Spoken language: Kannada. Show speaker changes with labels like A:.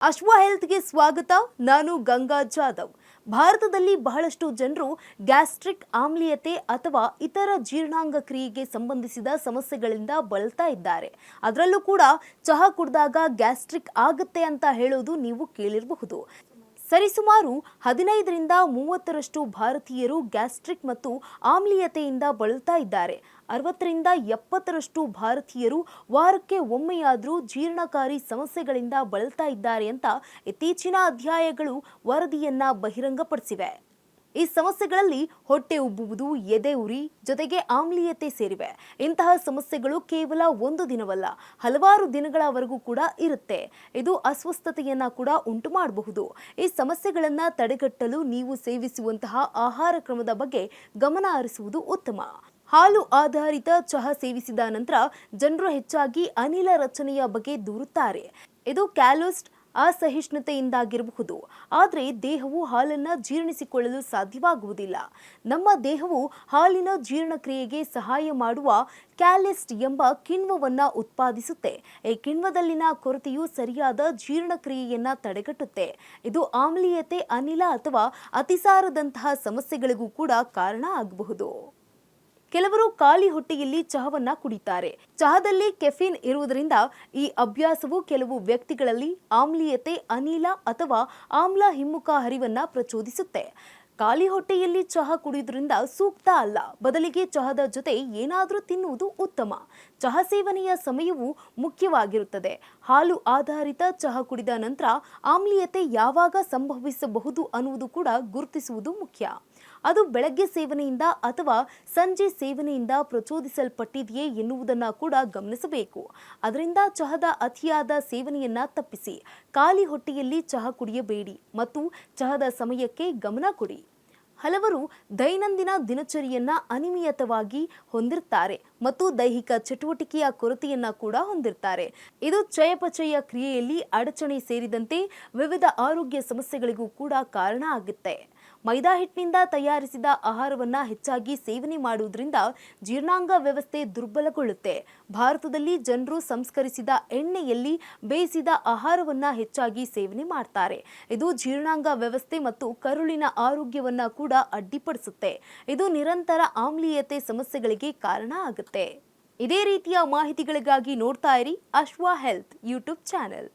A: ಅಶ್ವ ಹೆಲ್ತ್ಗೆ ಸ್ವಾಗತ. ನಾನು ಗಂಗಾ ಜಾಧವ್. ಭಾರತದಲ್ಲಿ ಬಹಳಷ್ಟು ಜನರು ಗ್ಯಾಸ್ಟ್ರಿಕ್ ಆಮ್ಲೀಯತೆ ಅಥವಾ ಇತರ ಜೀರ್ಣಾಂಗ ಕ್ರಿಯೆಗೆ ಸಂಬಂಧಿಸಿದ ಸಮಸ್ಯೆಗಳಿಂದ ಬಳಲ್ತಾ ಇದ್ದಾರೆ. ಅದರಲ್ಲೂ ಕೂಡ ಚಹಾ ಕುಡಿದಾಗ ಗ್ಯಾಸ್ಟ್ರಿಕ್ ಆಗುತ್ತೆ ಅಂತ ಹೇಳೋದು ನೀವು ಕೇಳಿರಬಹುದು. ಸರಿಸುಮಾರು 15ರಿಂದ 30ರಷ್ಟು ಭಾರತೀಯರು ಗ್ಯಾಸ್ಟ್ರಿಕ್ ಮತ್ತು ಆಮ್ಲೀಯತೆಯಿಂದ ಬಳಲ್ತಾ ಇದ್ದಾರೆ. 60ರಿಂದ 70ರಷ್ಟು ಭಾರತೀಯರು ವಾರಕ್ಕೆ ಒಮ್ಮೆಯಾದರೂ ಜೀರ್ಣಕಾರಿ ಸಮಸ್ಯೆಗಳಿಂದ ಬಳಲ್ತಾ ಇದ್ದಾರೆ ಅಂತ ಇತ್ತೀಚಿನ ಅಧ್ಯಯನಗಳು ವರದಿಯನ್ನ ಬಹಿರಂಗಪಡಿಸಿವೆ. ಈ ಸಮಸ್ಯೆಗಳಲ್ಲಿ ಹೊಟ್ಟೆ ಉಬ್ಬುವುದು, ಎದೆ ಉರಿ ಜೊತೆಗೆ ಆಮ್ಲೀಯತೆ ಸೇರಿವೆ. ಇಂತಹ ಸಮಸ್ಯೆಗಳು ಕೇವಲ ಒಂದು ದಿನವಲ್ಲ, ಹಲವಾರು ದಿನಗಳವರೆಗೂ ಕೂಡ ಇರುತ್ತೆ. ಇದು ಅಸ್ವಸ್ಥತೆಯನ್ನ ಕೂಡ ಉಂಟು ಮಾಡಬಹುದು. ಈ ಸಮಸ್ಯೆಗಳನ್ನ ತಡೆಗಟ್ಟಲು ನೀವು ಸೇವಿಸುವಂತಹ ಆಹಾರ ಕ್ರಮದ ಬಗ್ಗೆ ಗಮನ ಹರಿಸುವುದು ಉತ್ತಮ. ಹಾಲು ಆಧಾರಿತ ಚಹಾ ಸೇವಿಸಿದ ನಂತರ ಜನರು ಹೆಚ್ಚಾಗಿ ಅನಿಲ ರಚನೆಯ ಬಗ್ಗೆ ದೂರುತ್ತಾರೆ. ಇದು ಕ್ಯಾಲೋಸ್ಟ್ ಅಸಹಿಷ್ಣುತೆಯಿಂದಾಗಿರಬಹುದು. ಆದರೆ ದೇಹವು ಹಾಲನ್ನು ಜೀರ್ಣಿಸಿಕೊಳ್ಳಲು ಸಾಧ್ಯವಾಗುವುದಿಲ್ಲ. ನಮ್ಮ ದೇಹವು ಹಾಲಿನ ಜೀರ್ಣಕ್ರಿಯೆಗೆ ಸಹಾಯ ಮಾಡುವ ಕ್ಯಾಲೆಸ್ಟ್ ಎಂಬ ಕಿಣ್ವವನ್ನು ಉತ್ಪಾದಿಸುತ್ತೆ. ಈ ಕಿಣ್ವದಲ್ಲಿನ ಕೊರತೆಯು ಸರಿಯಾದ ಜೀರ್ಣಕ್ರಿಯೆಯನ್ನು ತಡೆಗಟ್ಟುತ್ತೆ. ಇದು ಆಮ್ಲೀಯತೆ, ಅನಿಲ ಅಥವಾ ಅತಿಸಾರದಂತಹ ಸಮಸ್ಯೆಗಳಿಗೂ ಕೂಡ ಕಾರಣ ಆಗಬಹುದು. ಕೆಲವರು ಖಾಲಿ ಹೊಟ್ಟೆಯಲ್ಲಿ ಚಹಾವನ್ನ ಕುಡಿತಾರೆ. ಚಹಾದಲ್ಲಿ ಕೆಫೀನ್ ಇರುವುದರಿಂದ ಈ ಅಭ್ಯಾಸವು ಕೆಲವು ವ್ಯಕ್ತಿಗಳಲ್ಲಿ ಆಮ್ಲೀಯತೆ, ಅನಿಲ ಅಥವಾ ಆಮ್ಲ ಹಿಮ್ಮುಖ ಹರಿವನ್ನ ಪ್ರಚೋದಿಸುತ್ತೆ. ಖಾಲಿ ಹೊಟ್ಟೆಯಲ್ಲಿ ಚಹಾ ಕುಡಿಯುವುದರಿಂದ ಸೂಕ್ತ ಅಲ್ಲ. ಬದಲಿಗೆ ಚಹಾದ ಜೊತೆ ಏನಾದರೂ ತಿನ್ನುವುದು ಉತ್ತಮ. ಚಹಾ ಸೇವನೆಯ ಸಮಯವು ಮುಖ್ಯವಾಗಿರುತ್ತದೆ. ಹಾಲು ಆಧಾರಿತ ಚಹಾ ಕುಡಿದ ನಂತರ ಆಮ್ಲೀಯತೆ ಯಾವಾಗ ಸಂಭವಿಸಬಹುದು ಅನ್ನುವುದು ಕೂಡ ಗುರುತಿಸುವುದು ಮುಖ್ಯ. ಅದು ಬೆಳಗ್ಗೆ ಸೇವನೆಯಿಂದ ಅಥವಾ ಸಂಜೆ ಸೇವನೆಯಿಂದ ಪ್ರಚೋದಿಸಲ್ಪಟ್ಟಿದೆಯೇ ಎನ್ನುವುದನ್ನು ಕೂಡ ಗಮನಿಸಬೇಕು. ಅದರಿಂದ ಚಹಾದ ಅತಿಯಾದ ಸೇವನೆಯನ್ನ ತಪ್ಪಿಸಿ. ಖಾಲಿ ಹೊಟ್ಟೆಯಲ್ಲಿ ಚಹಾ ಕುಡಿಯಬೇಡಿ ಮತ್ತು ಚಹಾದ ಸಮಯಕ್ಕೆ ಗಮನ ಕೊಡಿ. ಹಲವರು ದೈನಂದಿನ ದಿನಚರಿಯನ್ನ ಅನಿಯಮಿತವಾಗಿ ಹೊಂದಿರ್ತಾರೆ ಮತ್ತು ದೈಹಿಕ ಚಟುವಟಿಕೆಯ ಕೊರತೆಯನ್ನ ಕೂಡ ಹೊಂದಿರ್ತಾರೆ. ಇದು ಚಯಾಪಚಯ ಕ್ರಿಯೆಯಲ್ಲಿ ಅಡಚಣೆ ಸೇರಿದಂತೆ ವಿವಿಧ ಆರೋಗ್ಯ ಸಮಸ್ಯೆಗಳಿಗೂ ಕೂಡ ಕಾರಣ ಆಗುತ್ತೆ. ಮೈದಾ ಹಿಟ್ಟಿನಿಂದ ತಯಾರಿಸಿದ ಆಹಾರವನ್ನ ಹೆಚ್ಚಾಗಿ ಸೇವನೆ ಮಾಡುವುದರಿಂದ ಜೀರ್ಣಾಂಗ ವ್ಯವಸ್ಥೆ ದುರ್ಬಲಗೊಳ್ಳುತ್ತೆ. ಭಾರತದಲ್ಲಿ ಜನರು ಸಂಸ್ಕರಿಸಿದ ಎಣ್ಣೆಯಲ್ಲಿ ಬೇಯಿಸಿದ ಆಹಾರವನ್ನ ಹೆಚ್ಚಾಗಿ ಸೇವನೆ ಮಾಡ್ತಾರೆ. ಇದು ಜೀರ್ಣಾಂಗ ವ್ಯವಸ್ಥೆ ಮತ್ತು ಕರುಳಿನ ಆರೋಗ್ಯವನ್ನ ಕೂಡ ಅಡ್ಡಿಪಡಿಸುತ್ತೆ. ಇದು ನಿರಂತರ ಆಮ್ಲೀಯತೆ ಸಮಸ್ಯೆಗಳಿಗೆ ಕಾರಣ ಆಗುತ್ತೆ. ಇದೇ ರೀತಿಯ ಮಾಹಿತಿಗಳಿಗಾಗಿ ನೋಡ್ತಾ ಇರಿ ಅಶ್ವ ಹೆಲ್ತ್ ಯೂಟ್ಯೂಬ್ ಚಾನೆಲ್.